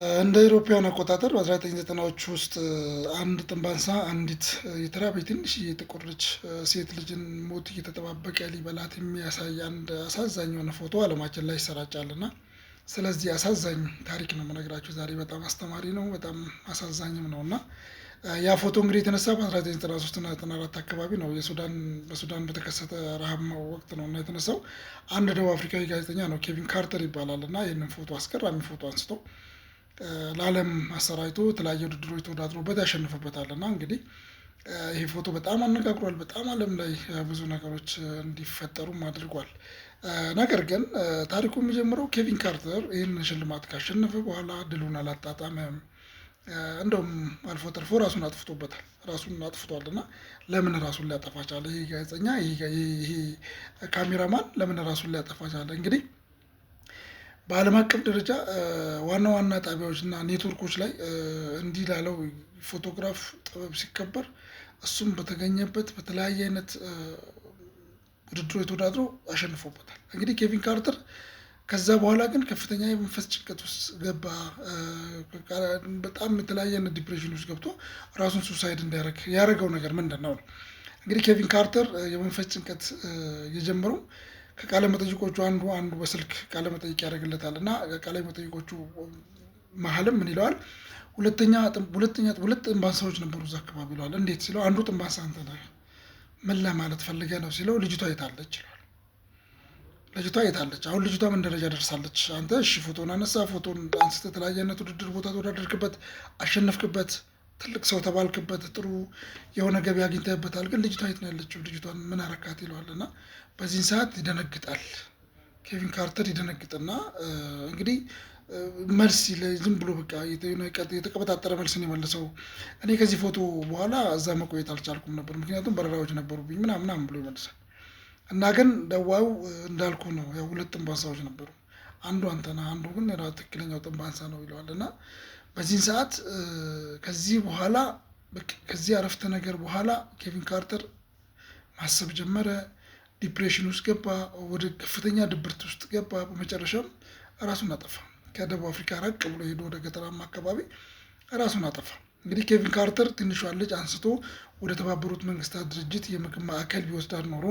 እንደ አውሮፓውያን አቆጣጠር በ1990ዎቹ ውስጥ አንድ ጥንብ አንሳ አንዲት የተራበች ትንሽዬ ጥቁር ልጅ ሴት ልጅን ሞት እየተጠባበቀ ሊበላት የሚያሳይ አንድ አሳዛኝ የሆነ ፎቶ ዓለማችን ላይ ይሰራጫል እና ስለዚህ አሳዛኝ ታሪክ ነው የምነግራችሁ ዛሬ። በጣም አስተማሪ ነው፣ በጣም አሳዛኝም ነው እና ያ ፎቶ እንግዲህ የተነሳ በ1993 እና 94 አካባቢ ነው። በሱዳን በተከሰተ ረሃብ ወቅት ነው እና የተነሳው አንድ ደቡብ አፍሪካዊ ጋዜጠኛ ነው፣ ኬቪን ካርተር ይባላል እና ይህንን ፎቶ አስገራሚ ፎቶ አንስቶ ለዓለም አሰራጭቶ የተለያዩ ውድድሮች ተወዳድሮበት ያሸንፍበታል እና እንግዲህ ይሄ ፎቶ በጣም አነጋግሯል። በጣም ዓለም ላይ ብዙ ነገሮች እንዲፈጠሩም አድርጓል። ነገር ግን ታሪኩ የሚጀምረው ኬቪን ካርተር ይህንን ሽልማት ካሸነፈ በኋላ ድሉን አላጣጣመም። እንደውም አልፎ ተርፎ ራሱን አጥፍቶበታል። ራሱን አጥፍቷል እና ለምን ራሱን ሊያጠፋ ቻለ? ይሄ ጋዜጠኛ፣ ይሄ ካሜራማን ለምን ራሱን ሊያጠፋ ቻለ? እንግዲህ በዓለም አቀፍ ደረጃ ዋና ዋና ጣቢያዎች እና ኔትወርኮች ላይ እንዲህ ላለው ፎቶግራፍ ጥበብ ሲከበር እሱም በተገኘበት በተለያየ አይነት ውድድሮች ተወዳድሮ አሸንፎበታል። እንግዲህ ኬቪን ካርተር ከዛ በኋላ ግን ከፍተኛ የመንፈስ ጭንቀት ውስጥ ገባ። በጣም የተለያየ አይነት ዲፕሬሽን ውስጥ ገብቶ ራሱን ሱሳይድ እንዲያደርግ ያደረገው ነገር ምንድን ነው? እንግዲህ ኬቪን ካርተር የመንፈስ ጭንቀት የጀመረው ከቃለ መጠይቆቹ አንዱ በስልክ ቃለ መጠይቅ ያደርግለታል እና ቃለ መጠይቆቹ መሀልም ምን ይለዋል? ሁለት ጥንብ አንሳዎች ነበሩ እዛ አካባቢ ይለዋል። እንዴት ሲለው አንዱ ጥንብ አንሳ አንተ ነህ፣ ምን ለማለት ፈልገህ ነው ሲለው ልጅቷ የታለች ይለዋል። ልጅቷ የታለች? አሁን ልጅቷ ምን ደረጃ ደርሳለች? አንተ እሺ ፎቶን አነሳ፣ ፎቶን አንስተህ የተለያየ አይነት ውድድር ቦታ ተወዳደርክበት፣ አሸነፍክበት፣ ትልቅ ሰው ተባልክበት፣ ጥሩ የሆነ ገቢ አግኝተህበታል። ግን ልጅቷ የት ነው ያለችው? ልጅቷን ምን አረካት ይለዋል እና በዚህን ሰዓት ይደነግጣል። ኬቪን ካርተር ይደነግጥና እንግዲህ መልስ ዝም ብሎ በቃ የተቀበጣጠረ መልስን የመለሰው። እኔ ከዚህ ፎቶ በኋላ እዛ መቆየት አልቻልኩም ነበር፣ ምክንያቱም በረራዎች ነበሩብኝ ምናምን ብሎ ይመልሳል። እና ግን ደዋዩ እንዳልኩ ነው፣ ያው ሁለት ጥንብ አንሳዎች ነበሩ፣ አንዱ አንተ ነህ፣ አንዱ ግን ትክክለኛው ጥንብ አንሳ ነው ይለዋል። እና በዚህን ሰዓት ከዚህ በኋላ ከዚህ አረፍተ ነገር በኋላ ኬቪን ካርተር ማሰብ ጀመረ። ዲፕሬሽን ውስጥ ገባ፣ ወደ ከፍተኛ ድብርት ውስጥ ገባ። በመጨረሻም ራሱን አጠፋ። ከደቡብ አፍሪካ ራቅ ብሎ ሄዶ ወደ ገጠራማ አካባቢ ራሱን አጠፋ። እንግዲህ ኬቪን ካርተር ትንሿን ልጅ አንስቶ ወደ ተባበሩት መንግስታት ድርጅት የምግብ ማዕከል ቢወስዳት ኖሮ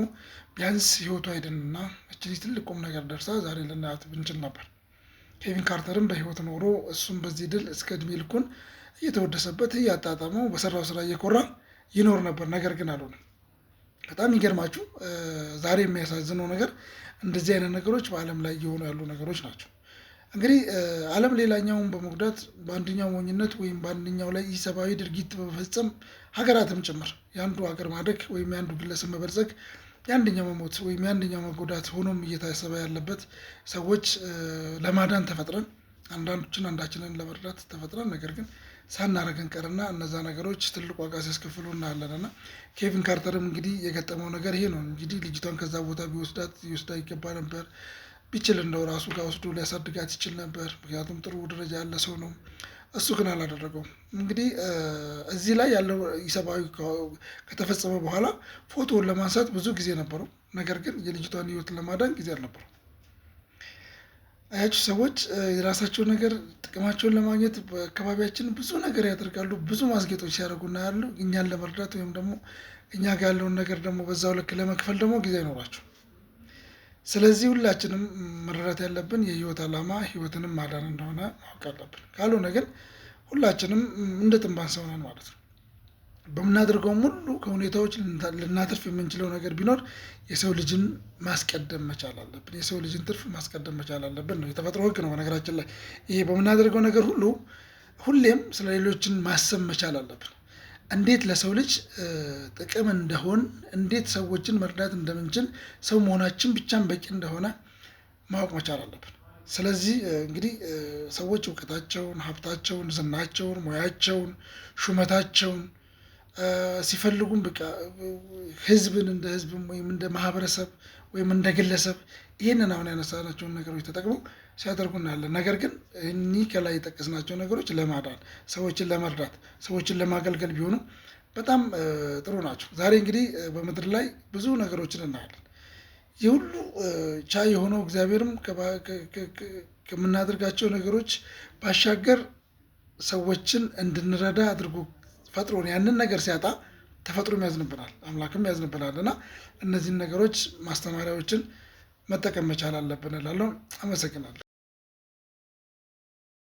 ቢያንስ ህይወቱ አይድንና እች ልጅ ትልቅ ቁም ነገር ደርሳ ዛሬ ልናያት ብንችል ነበር። ኬቪን ካርተርም በህይወት ኖሮ እሱም በዚህ ድል እስከ እድሜ ልኩን እየተወደሰበት እያጣጣመው በሰራው ስራ እየኮራ ይኖር ነበር። ነገር ግን አልሆነም። በጣም ይገርማችሁ፣ ዛሬ የሚያሳዝነው ነገር እንደዚህ አይነት ነገሮች በዓለም ላይ እየሆኑ ያሉ ነገሮች ናቸው። እንግዲህ ዓለም ሌላኛውን በመጉዳት በአንደኛው ሞኝነት ወይም በአንደኛው ላይ ኢሰብአዊ ድርጊት በመፈጸም ሀገራትም ጭምር የአንዱ ሀገር ማደግ ወይም የአንዱ ግለሰብ መበልጸግ የአንደኛው መሞት ወይም የአንደኛው መጎዳት ሆኖም እየታሰበ ያለበት ሰዎች ለማዳን ተፈጥረን አንዳችንን ለመርዳት ተፈጥረን ነገር ግን ሳናረገን ቀርና እነዛ ነገሮች ትልቅ ዋጋ ሲያስከፍሉ እናያለን። እና ኬቪን ካርተርም እንግዲህ የገጠመው ነገር ይሄ ነው። እንግዲህ ልጅቷን ከዛ ቦታ ሊወስዳ ይገባ ነበር። ቢችል እንደው ራሱ ጋር ወስዶ ሊያሳድጋት ይችል ነበር፣ ምክንያቱም ጥሩ ደረጃ ያለ ሰው ነው። እሱ ግን አላደረገውም። እንግዲህ እዚህ ላይ ያለው ኢሰብአዊ ከተፈጸመ በኋላ ፎቶውን ለማንሳት ብዙ ጊዜ ነበረው፣ ነገር ግን የልጅቷን ህይወት ለማዳን ጊዜ አልነበረው። አያችሁ፣ ሰዎች የራሳቸውን ነገር ጥቅማቸውን ለማግኘት በአካባቢያችን ብዙ ነገር ያደርጋሉ። ብዙ ማስጌጦች ሲያደርጉ እናያለን። እኛን ለመርዳት ወይም ደግሞ እኛ ጋር ያለውን ነገር ደግሞ በዛው ልክ ለመክፈል ደግሞ ጊዜ አይኖራቸው። ስለዚህ ሁላችንም መረዳት ያለብን የህይወት ዓላማ ህይወትንም ማዳን እንደሆነ ማወቅ አለብን። ካልሆነ ግን ሁላችንም እንደ ጥንብ አንሳ ሆነን ማለት ነው። በምናደርገውም ሁሉ ከሁኔታዎች ልናተርፍ የምንችለው ነገር ቢኖር የሰው ልጅን ማስቀደም መቻል አለብን። የሰው ልጅን ትርፍ ማስቀደም መቻል አለብን ነው የተፈጥሮ ህግ ነው። በነገራችን ላይ ይሄ በምናደርገው ነገር ሁሉ ሁሌም ስለ ሌሎችን ማሰብ መቻል አለብን። እንዴት ለሰው ልጅ ጥቅም እንደሆን፣ እንዴት ሰዎችን መርዳት እንደምንችል፣ ሰው መሆናችን ብቻን በቂ እንደሆነ ማወቅ መቻል አለብን። ስለዚህ እንግዲህ ሰዎች እውቀታቸውን፣ ሀብታቸውን፣ ዝናቸውን፣ ሙያቸውን፣ ሹመታቸውን ሲፈልጉም በቃ ህዝብን እንደ ህዝብም ወይም እንደ ማህበረሰብ ወይም እንደ ግለሰብ ይህንን አሁን ያነሳናቸውን ነገሮች ተጠቅመው ሲያደርጉ እናያለን። ነገር ግን እኒህ ከላይ የጠቀስናቸው ነገሮች ለማዳን፣ ሰዎችን ለመርዳት፣ ሰዎችን ለማገልገል ቢሆኑ በጣም ጥሩ ናቸው። ዛሬ እንግዲህ በምድር ላይ ብዙ ነገሮችን እናያለን። የሁሉ ቻይ የሆነው እግዚአብሔርም ከምናደርጋቸው ነገሮች ባሻገር ሰዎችን እንድንረዳ አድርጎ ፈጥሮን ያንን ነገር ሲያጣ ተፈጥሮም ያዝንብናል፣ አምላክም ያዝንብናል። እና እነዚህን ነገሮች ማስተማሪያዎችን መጠቀም መቻል አለብን እላለሁ። አመሰግናለሁ።